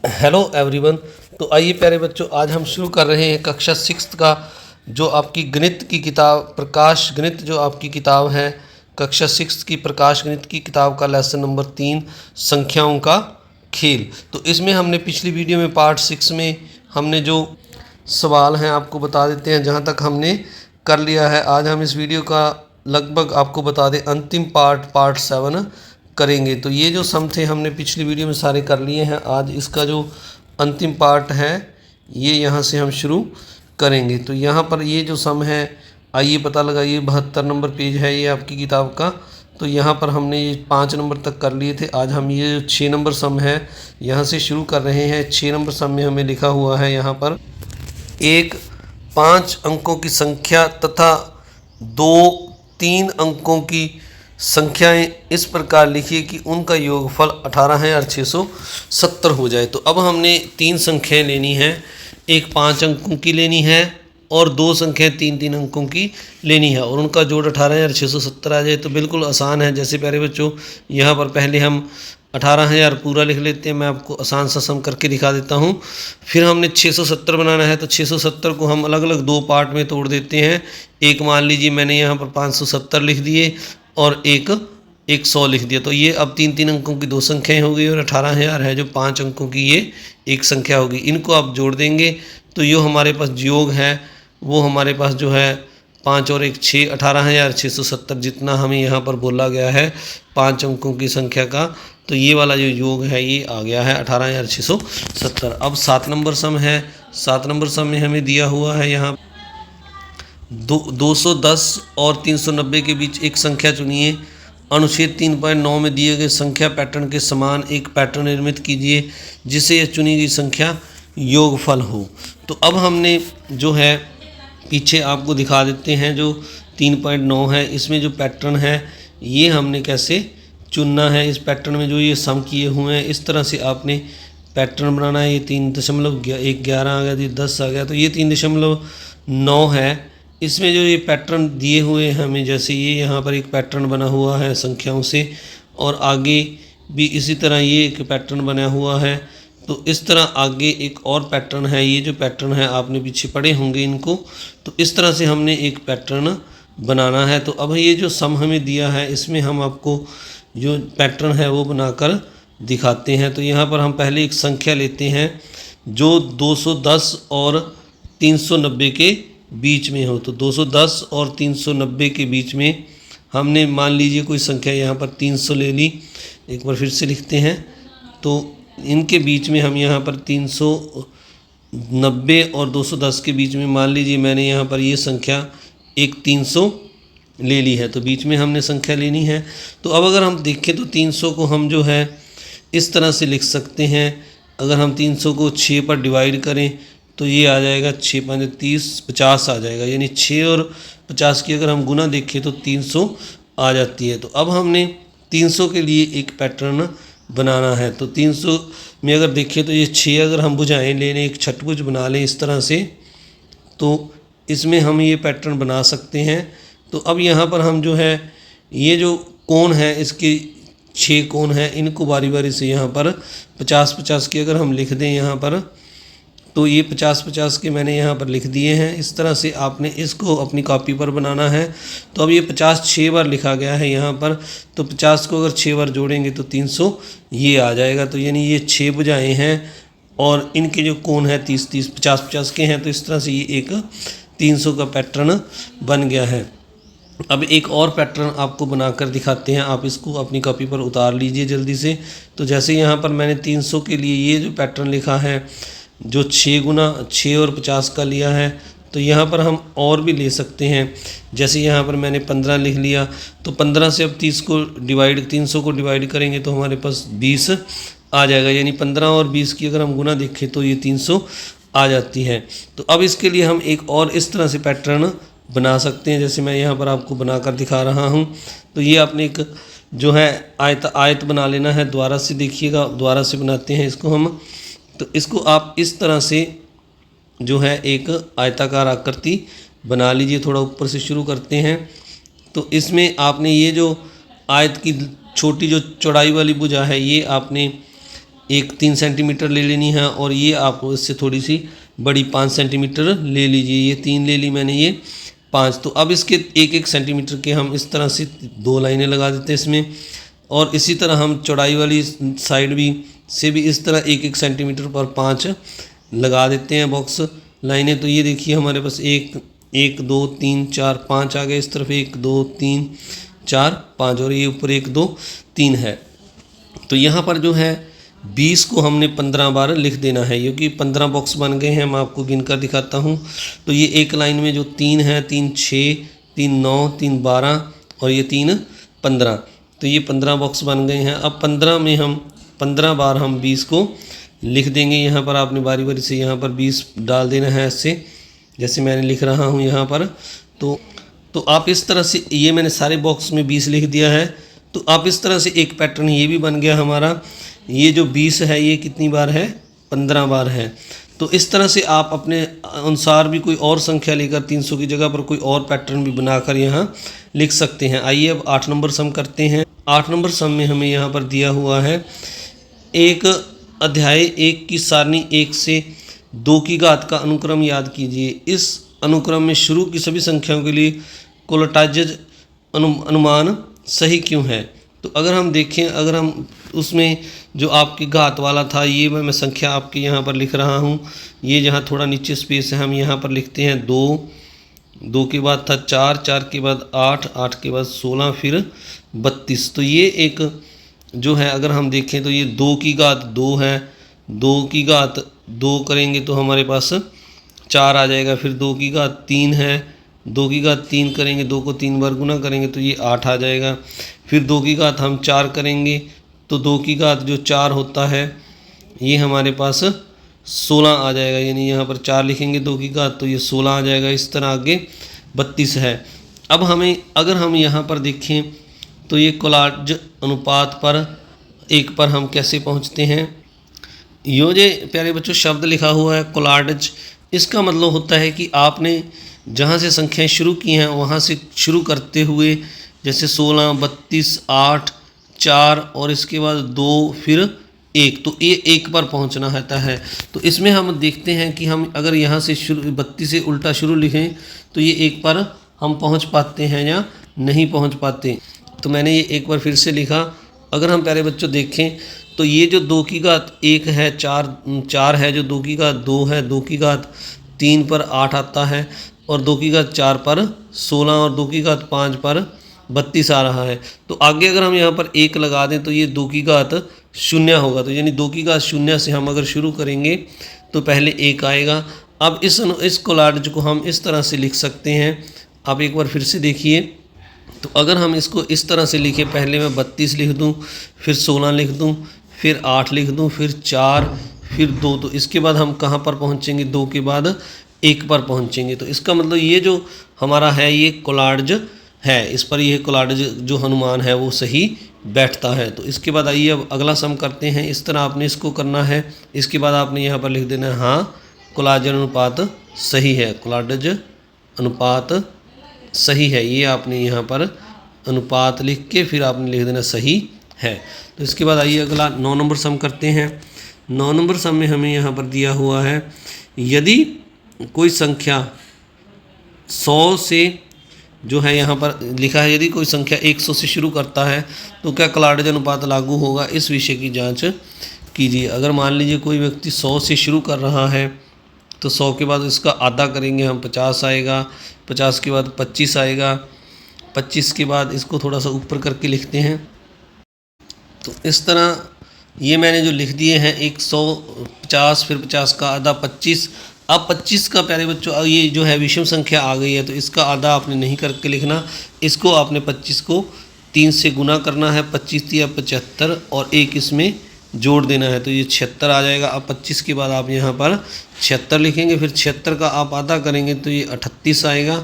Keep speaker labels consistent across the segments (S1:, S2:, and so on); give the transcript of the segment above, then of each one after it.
S1: Hello everyone. तो आइए प्यारे बच्चों, आज हम शुरू कर रहे हैं कक्षा 6 का जो आपकी गणित की किताब प्रकाश गणित जो आपकी किताब है कक्षा 6 की प्रकाश गणित की किताब का लेसन नंबर 3 संख्याओं का खेल। तो इसमें हमने पिछली वीडियो में पार्ट 6 में हमने जो सवाल हैं आपको बता देते हैं, जहाँ तक हमने कर लिया है। आज हम इस वीडियो का लगभग आपको बता दें अंतिम पार्ट 7 करेंगे। तो ये जो सम थे हमने पिछली वीडियो में सारे कर लिए हैं। आज इसका जो अंतिम पार्ट है ये यहाँ से हम शुरू करेंगे। तो यहाँ पर ये जो सम है, आइए पता लगाइए। 72 नंबर पेज है ये आपकी किताब का। तो यहाँ पर हमने ये 5 नंबर तक कर लिए थे। आज हम ये 6 नंबर सम है यहाँ से शुरू कर रहे हैं। 6 नंबर सम में हमें लिखा हुआ है यहाँ पर एक 5 अंकों की संख्या तथा 2 3 अंकों की संख्याएं इस प्रकार लिखिए कि उनका योगफल 18,670 हो जाए। तो अब हमने 3 संख्याएं लेनी है, एक 5 अंकों की लेनी है और 2 संख्याएं 3 अंकों की लेनी है और उनका जोड़ 18,670 आ जाए। तो बिल्कुल आसान है। जैसे प्यारे बच्चों, यहाँ पर पहले हम 18,000 पूरा लिख लेते हैं। मैं आपको आसान सा सम करके दिखा देता हूँ। फिर हमने 670 बनाना है, तो 670 को हम अलग अलग 2 पार्ट में तोड़ देते हैं। एक मान लीजिए मैंने यहाँ पर 570 लिख दिए और एक 100 लिख दिया। तो ये अब 3 अंकों की 2 संख्याएं हो गई और 18,000 है जो 5 अंकों की ये एक संख्या होगी। इनको आप जोड़ देंगे तो ये हमारे पास योग है वो हमारे पास जो है 5 और 1 6, 18,670 जितना हमें यहाँ पर बोला गया है 5 अंकों की संख्या का। तो ये वाला जो योग है ये आ गया है 18,670। अब 7 नंबर सम है। 7 नंबर सम में हमें दिया हुआ है यहाँ 210 और 390 के बीच एक संख्या चुनिए। अनुच्छेद 3.9 में दिए गए संख्या पैटर्न के समान एक पैटर्न निर्मित कीजिए जिसे यह चुनी गई संख्या योगफल हो। तो अब हमने जो है पीछे आपको दिखा देते हैं जो 3.9 है, इसमें जो पैटर्न है ये हमने कैसे चुनना है। इस पैटर्न में जो ये सम किए हुए हैं इस तरह से आपने पैटर्न बनाना है। ये 3.11 आ गया, ये 10 आ गया, तो ये 3.9 है। इसमें जो ये पैटर्न दिए हुए हैं हमें, जैसे ये यहाँ पर एक पैटर्न बना हुआ है संख्याओं से और आगे भी इसी तरह ये एक पैटर्न बना हुआ है। तो इस तरह आगे एक और पैटर्न है। ये जो पैटर्न है आपने पीछे पढ़े होंगे इनको। तो इस तरह से हमने एक पैटर्न बनाना है। तो अब ये जो सम हमें दिया है इसमें हम आपको जो पैटर्न है वो बनाकर दिखाते हैं। तो यहाँ पर हम पहले एक संख्या लेते हैं जो 210 और 390 के बीच में हो। तो 210 और 390 के बीच में हमने मान लीजिए कोई संख्या यहाँ पर 300 ले ली। एक बार फिर से लिखते हैं। तो इनके बीच में हम यहाँ पर 390 और 210 के बीच में मान लीजिए मैंने यहाँ पर ये संख्या एक 300 ले ली है। तो बीच में हमने संख्या लेनी है। तो अब अगर हम देखें तो 300 को हम जो है इस तरह से लिख सकते हैं। अगर हम 300 को 6 पर डिवाइड करें तो ये आ जाएगा 6 5 30 50 आ जाएगा। यानी 6 और 50 की अगर हम गुना देखें तो 300 आ जाती है। तो अब हमने 300 के लिए एक पैटर्न बनाना है। तो 300 में अगर देखें तो ये 6 अगर हम बुझाएँ लें, एक छठभुज बना लें इस तरह से, तो इसमें हम ये पैटर्न बना सकते हैं। तो अब यहाँ पर हम जो है ये जो कोण है इसके 6 कोण हैं, इनको बारी बारी से यहाँ पर 50-50 के अगर हम लिख दें यहाँ पर, तो ये 50-50 के मैंने यहाँ पर लिख दिए हैं। इस तरह से आपने इसको अपनी कॉपी पर बनाना है। तो अब ये 50 6 बार लिखा गया है यहाँ पर। तो 50 को अगर 6 बार जोड़ेंगे तो 300 ये आ जाएगा। तो यानी ये 6 भुजाएँ हैं और इनके जो कोण है 30-30 50-50 के हैं। तो इस तरह से ये एक 300 का पैटर्न बन गया है। अब एक और पैटर्न आपको बनाकर दिखाते हैं। आप इसको अपनी कॉपी पर उतार लीजिए जल्दी से। तो जैसे यहाँ पर मैंने 300 के लिए ये जो पैटर्न लिखा है जो 6 गुना 6 और 50 का लिया है, तो यहाँ पर हम और भी ले सकते हैं। जैसे यहाँ पर मैंने 15 लिख लिया, तो 15 से अब 300 को डिवाइड करेंगे तो हमारे पास 20 आ जाएगा। यानी 15 और 20 की अगर हम गुना देखें तो ये 300 आ जाती है। तो अब इसके लिए हम एक और इस तरह से पैटर्न बना सकते हैं, जैसे मैं यहाँ पर आपको बनाकर दिखा रहा हूँ। तो ये आपने एक जो है आयत बना लेना है। द्वारा से देखिएगा, द्वारा से बनाते हैं इसको हम। तो इसको आप इस तरह से जो है एक आयताकार आकृति बना लीजिए। थोड़ा ऊपर से शुरू करते हैं। तो इसमें आपने ये जो आयत की छोटी जो चौड़ाई वाली भुजा है ये आपने एक 3 सेंटीमीटर ले लेनी है, और ये आपको इससे थोड़ी सी बड़ी 5 सेंटीमीटर ले लीजिए। ये 3 ले ली मैंने, ये 5। तो अब इसके 1-1 सेंटीमीटर के हम इस तरह से 2 लाइनें लगा देते हैं इसमें, और इसी तरह हम चौड़ाई वाली साइड भी से भी इस तरह 1-1 सेंटीमीटर पर 5 लगा देते हैं बॉक्स लाइनें। तो ये देखिए हमारे पास 1 2 3 4 5 आ गए इस तरफ, 1 2 3 4 5, और ये ऊपर 1 2 3 है। तो यहाँ पर जो है 20 को हमने 15 बार लिख देना है, क्योंकि 15 बॉक्स बन गए हैं। मैं आपको गिन कर दिखाता हूँ। तो ये एक लाइन में जो 3 है, 3 6 3 9 3 12 और ये 3 15, तो ये 15 बॉक्स बन गए हैं। अब 15 में हम 15 बार हम 20 को लिख देंगे। यहाँ पर आपने बारी बारी से यहाँ पर 20 डाल देना है ऐसे, जैसे मैंने लिख रहा हूँ यहाँ पर। तो आप इस तरह से, ये मैंने सारे बॉक्स में 20 लिख दिया है। तो आप इस तरह से एक पैटर्न ये भी बन गया हमारा। ये जो 20 है ये कितनी बार है, 15 बार है। तो इस तरह से आप अपने अनुसार भी कोई और संख्या लेकर 300 की जगह पर कोई और पैटर्न भी बनाकर यहाँ लिख सकते हैं। आइए अब 8 नंबर सम करते हैं। 8 नंबर सम में हमें यहाँ पर दिया हुआ है, एक अध्याय 1 की सारणी 1 से 2 की घात का अनुक्रम याद कीजिए। इस अनुक्रम में शुरू की सभी संख्याओं के लिए कोलटाइज्ड अनुमान सही क्यों है। तो अगर हम देखें, अगर हम उसमें जो आपकी घात वाला था, ये मैं संख्या आपके यहाँ पर लिख रहा हूँ। ये जहाँ थोड़ा नीचे स्पेस है, हम यहाँ पर लिखते हैं 2, 2 के बाद था 4, 4 के बाद 8, 8 के बाद 16, फिर 32। तो ये एक जो है, अगर हम देखें तो ये 2 की घात 2 है। 2 की घात 2 करेंगे तो हमारे पास 4 आ जाएगा। फिर 2 की घात 3 है, 2 की घात 3 करेंगे, 2 को 3 बार गुना करेंगे तो ये 8 आ जाएगा। फिर 2 की घात हम 4 करेंगे तो 2 की घात जो 4 होता है ये हमारे पास 16 आ जाएगा। यानी यहाँ पर 4 लिखेंगे 2 की घात तो ये 16 आ जाएगा। इस तरह आगे 32 है। अब हमें, अगर हम यहाँ पर देखें तो ये कोलाज अनुपात पर 1 पर हम कैसे पहुँचते हैं। यो जे प्यारे बच्चों शब्द लिखा हुआ है कोलाज, इसका मतलब होता है कि आपने जहाँ से संख्याएं शुरू की हैं वहाँ से शुरू करते हुए, जैसे 16, 32, 8, 4 और इसके बाद 2 फिर 1, तो ये 1 पर पहुँचना रहता है। तो इसमें हम देखते हैं कि हम अगर यहाँ से शुरू 32 से उल्टा शुरू लिखें तो ये 1 पर हम पहुँच पाते हैं या नहीं पहुँच पाते। तो मैंने ये एक बार फिर से लिखा। अगर हम प्यारे बच्चों देखें तो ये जो 2 की घात 1 है, 4 है, जो 2 की घात 2 है, 2 की घात 3 पर 8 आता है, और 2 की घात 4 पर 16 और 2 की घात 5 पर 32 आ रहा है। तो आगे अगर हम यहाँ पर 1 लगा दें तो ये 2 की घात 0 होगा। तो यानी 2 की घात 0 से हम अगर शुरू करेंगे तो पहले 1 आएगा। अब इस कोलाज को हम इस तरह से लिख सकते हैं। आप एक बार फिर से देखिए। तो अगर हम इसको इस तरह से लिखें, पहले मैं 32 लिख दूँ, फिर 16 लिख दूँ, फिर 8 लिख दूँ, फिर 4, फिर 2, तो इसके बाद हम कहाँ पर पहुँचेंगे, 2 के बाद 1 पर पहुँचेंगे। तो इसका मतलब ये जो हमारा है ये कोलाज है, इस पर ये कोलाज जो अनुमान है वो सही बैठता है। तो इसके बाद आइए अब अगला सम करते हैं। इस तरह आपने इसको करना है। इसके बाद आपने यहाँ पर लिख देना है हाँ कोलाज अनुपात सही है, कोलाज अनुपात सही है। ये आपने यहाँ पर अनुपात लिख के फिर आपने लिख देना सही है। तो इसके बाद आइए अगला 9 नंबर सम करते हैं। 9 नंबर सम में हमें यहाँ पर दिया हुआ है, यदि कोई संख्या 100 से जो है यहाँ पर लिखा है, यदि कोई संख्या 100 से शुरू करता है तो क्या कोलाज अनुपात लागू होगा, इस विषय की जांच कीजिए। अगर मान लीजिए कोई व्यक्ति 100 से शुरू कर रहा है तो 100 के बाद इसका आधा करेंगे हम 50 आएगा, 50 के बाद 25 आएगा, 25 के बाद इसको थोड़ा सा ऊपर करके लिखते हैं। तो इस तरह ये मैंने जो लिख दिए हैं 150, फिर 50 का आधा 25। अब 25 का प्यारे बच्चों ये जो है विषम संख्या आ गई है तो इसका आधा आपने नहीं करके लिखना, इसको आपने 25 को 3 से गुना करना है। 25 या 75 और 1 इसमें जोड़ देना है तो ये 76 आ जाएगा। अब 25 के बाद आप यहाँ पर 76 लिखेंगे, फिर 76 का आप आधा करेंगे तो ये 38 आएगा,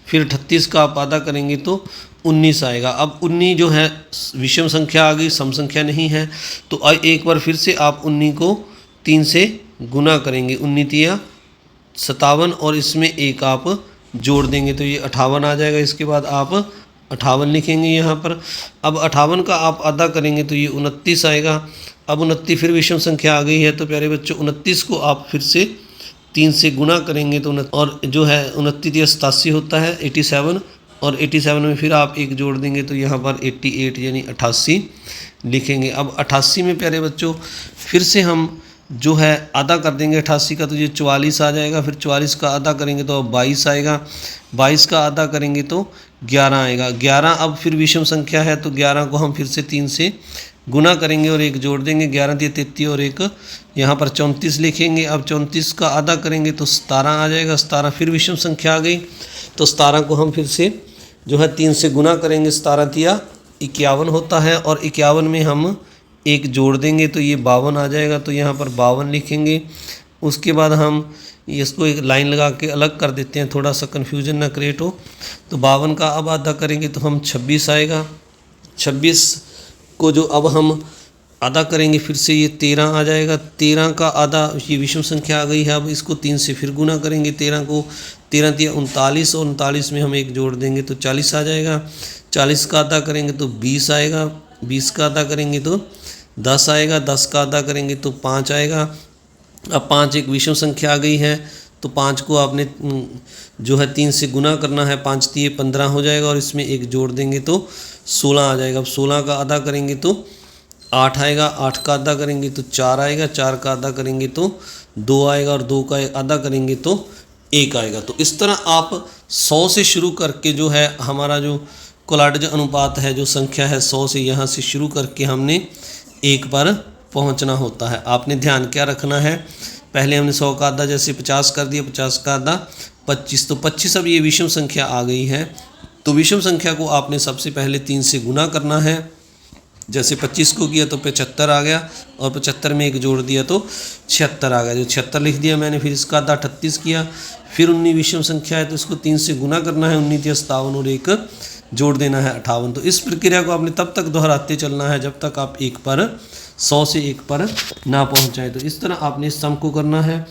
S1: फिर 38 का आप आधा करेंगे तो 19 आएगा। अब 19 जो है विषम संख्या आ गई, सम संख्या नहीं है। तो एक बार फिर से आप 19 को 3 से गुना करेंगे, 19 या 57 और इसमें 1 आप जोड़ देंगे तो ये 58 आ जाएगा। इसके बाद आप 58 लिखेंगे यहाँ पर। अब 58 का आप आधा करेंगे तो ये 29 आएगा। अब 29 फिर विषम संख्या आ गई है। तो प्यारे बच्चों 29 को आप फिर से 3 से गुना करेंगे तो और जो है 29 या 87 होता है 87, और 87 में फिर आप एक जोड़ देंगे तो यहाँ पर 88 यानी 88 लिखेंगे। अब 88 में प्यारे बच्चों फिर से हम जो है आधा कर देंगे 88 का, तो ये 44 आ जाएगा। फिर 44 का आधा करेंगे तो अब 22 आएगा, 22 का आधा करेंगे तो 11 आएगा। 11 अब फिर विषम संख्या है तो 11 को हम फिर से 3 से गुना करेंगे और एक जोड़ देंगे। 11 × 33 और एक यहाँ पर 34 लिखेंगे। अब 34 का आधा करेंगे तो 17 आ जाएगा। 17 फिर विषम संख्या आ गई तो 17 को हम फिर से जो है 3 से गुना करेंगे। 17 × 51 होता है, और 51 में हम एक जोड़ देंगे तो ये 52 आ जाएगा। तो यहाँ पर 52 लिखेंगे। उसके बाद हम इसको एक लाइन लगा के अलग कर देते हैं, थोड़ा सा कन्फ्यूजन ना क्रिएट हो। तो 52 का अब आधा करेंगे तो हम 26 आएगा। 26 को जो अब हम आधा करेंगे फिर से ये 13 आ जाएगा। 13 का आधा, ये विषम संख्या आ गई है। अब इसको 3 से फिर गुना करेंगे। 13 को 13 × 39, और 39 में हम एक जोड़ देंगे तो 40 आ जाएगा। 40 का आधा करेंगे तो 20 आएगा। 20 का आधा करेंगे तो 10 आएगा। 10 का आधा करेंगे तो 5 आएगा। अब 5 एक विषम संख्या आ गई है तो 5 को आपने जो है 3 से गुना करना है। 5 × 3 = 15 हो जाएगा, और इसमें एक जोड़ देंगे तो 16 आ जाएगा। अब 16 का आधा करेंगे तो 8 आएगा। 8 का आधा करेंगे तो 4 आएगा। 4 का आधा करेंगे तो 2 आएगा, और 2 का आधा करेंगे तो 1 आएगा। तो इस तरह आप 100 से शुरू करके जो है हमारा जो कोलाडज अनुपात है, जो संख्या है 100 से, यहाँ से शुरू करके हमने 1 पर पहुँचना होता है। आपने ध्यान क्या रखना है, पहले हमने 100 का आधा जैसे 50 कर दिया, 50 का आधा 25, तो 25 अब ये विषम संख्या आ गई है। तो विषम संख्या को आपने सबसे पहले 3 से गुना करना है। जैसे 25 को किया तो 75 आ गया, और 75 में एक जोड़ दिया तो 76 आ गया। जो 76 लिख दिया मैंने। फिर इसका आधा 38 किया। फिर 19 विषम संख्या है तो इसको 3 से गुना करना है। 19 × 57 और एक जोड़ देना है 58। तो इस प्रक्रिया को आपने तब तक दोहराते चलना है जब तक आप 1 पर 100 से 1 पर ना पहुँच जाए। तो इस तरह आपने इस सम को करना है।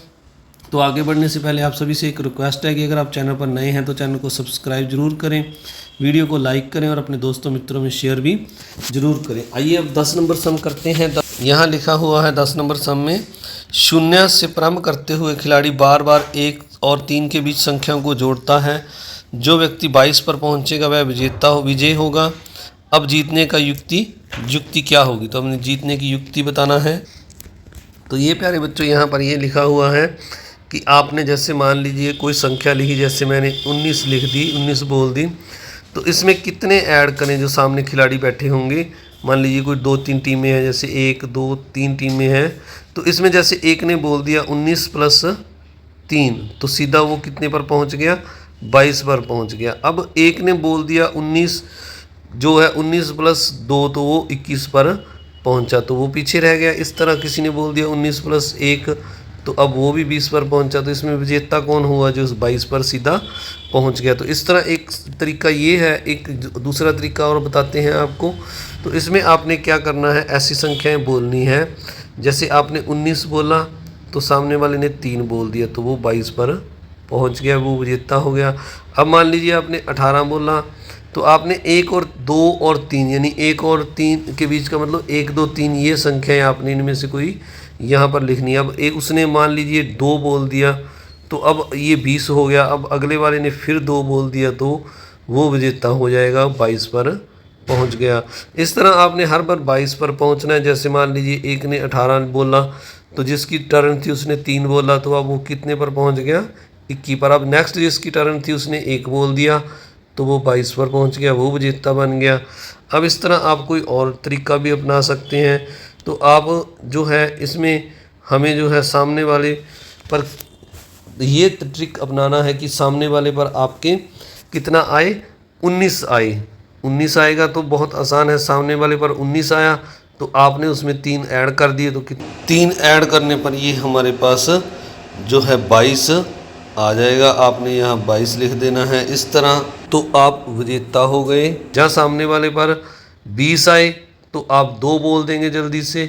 S1: तो आगे बढ़ने से पहले आप सभी से एक रिक्वेस्ट है कि अगर आप चैनल पर नए हैं तो चैनल को सब्सक्राइब जरूर करें, वीडियो को लाइक करें, और अपने दोस्तों मित्रों में शेयर भी जरूर करें। आइए अब 10 नंबर सम करते हैं। यहाँ लिखा हुआ है 10 नंबर सम में, शून्य से प्रारंभ करते हुए खिलाड़ी बार बार 1 और 3 के बीच संख्याओं को जोड़ता है। जो व्यक्ति 22 पर पहुँचेगा वह विजय होगा। अब जीतने का युक्ति क्या होगी, तो हमने जीतने की युक्ति बताना है। तो ये प्यारे बच्चों यहाँ पर ये लिखा हुआ है कि आपने जैसे मान लीजिए कोई संख्या लिखी, जैसे मैंने 19 लिख दी, 19 बोल दी, तो इसमें कितने ऐड करें जो सामने खिलाड़ी बैठे होंगे। मान लीजिए कोई 2-3 टीमें हैं, जैसे 1, 2, 3 टीमें हैं, तो इसमें जैसे एक ने बोल दिया 19 + 3, तो सीधा वो कितने पर पहुंच गया, 22 पर पहुंच गया। अब एक ने बोल दिया 19 जो है 19 + 2, तो वो 21 पर पहुंचा, तो वो पीछे रह गया। इस तरह किसी ने बोल दिया 19 + 1, तो अब वो भी 20 पर पहुंचा, तो इसमें विजेता कौन हुआ, जो 22 पर सीधा पहुंच गया। तो इस तरह एक तरीका ये है। एक दूसरा तरीका और बताते हैं आपको। तो इसमें आपने क्या करना है, ऐसी संख्याएं बोलनी है, जैसे आपने 19 बोला तो सामने वाले ने 3 बोल दिया, तो वो 22 पर पहुंच गया, वो विजेता हो गया। अब मान लीजिए आपने 18 बोला, तो आपने 1 और 2 और 3, यानी 1 और 3 के बीच का मतलब 1, 2, 3 ये संख्याएं आपने इनमें से कोई यहाँ पर लिखनी है। अब एक उसने मान लीजिए 2 बोल दिया, तो अब ये 20 हो गया। अब अगले वाले ने फिर 2 बोल दिया, तो वो विजेता हो जाएगा, 22 पर पहुँच गया। इस तरह आपने हर बार 22 पर पहुँचना है। जैसे मान लीजिए एक ने 18 बोला, तो जिसकी टर्न थी उसने 3 बोला, तो अब वो कितने पर पहुँच गया, 21 पर। अब नेक्स्ट जिसकी टर्न थी उसने 1 बोल दिया, तो वो 22 पर पहुंच गया, वो विजेता बन गया। अब इस तरह आप कोई और तरीका भी अपना सकते हैं। तो आप जो है इसमें हमें जो है सामने वाले पर ये ट्रिक अपनाना है कि सामने वाले पर आपके कितना आए, 19 आए। 19 आएगा तो बहुत आसान है। सामने वाले पर 19 आया तो आपने उसमें 3 ऐड कर दिए, तो 3 ऐड करने पर ये हमारे पास जो है 22 आ जाएगा। आपने यहाँ 22 लिख देना है। इस तरह तो आप विजेता हो गए। जहाँ सामने वाले पर 20 आए तो आप 2 बोल देंगे जल्दी से।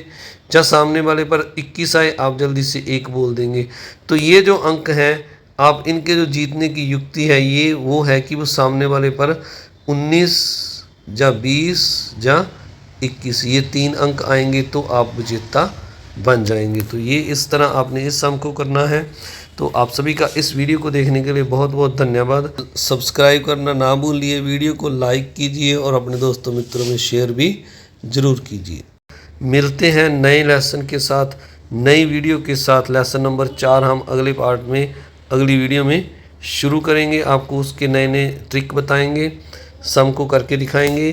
S1: जहाँ सामने वाले पर 21 आए आप जल्दी से 1 बोल देंगे। तो ये जो अंक हैं, आप इनके जो जीतने की युक्ति है ये वो है कि वो सामने वाले पर 19 या 20 या 21 ये 3 अंक आएंगे तो आप विजेता बन जाएंगे। तो ये इस तरह आपने इस सम को करना है। तो आप सभी का इस वीडियो को देखने के लिए बहुत बहुत धन्यवाद। सब्सक्राइब करना ना भूलिए, वीडियो को लाइक कीजिए और अपने दोस्तों मित्रों में शेयर भी ज़रूर कीजिए। मिलते हैं नए लेसन के साथ, नई वीडियो के साथ। लेसन नंबर 4 हम अगले पार्ट में, अगली वीडियो में शुरू करेंगे। आपको उसके नए नए ट्रिक बताएंगे, सम को करके दिखाएंगे।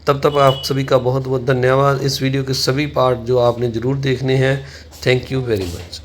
S1: तब तक आप सभी का बहुत बहुत धन्यवाद। इस वीडियो के सभी पार्ट जो आपने ज़रूर देखने हैं। Thank you very much.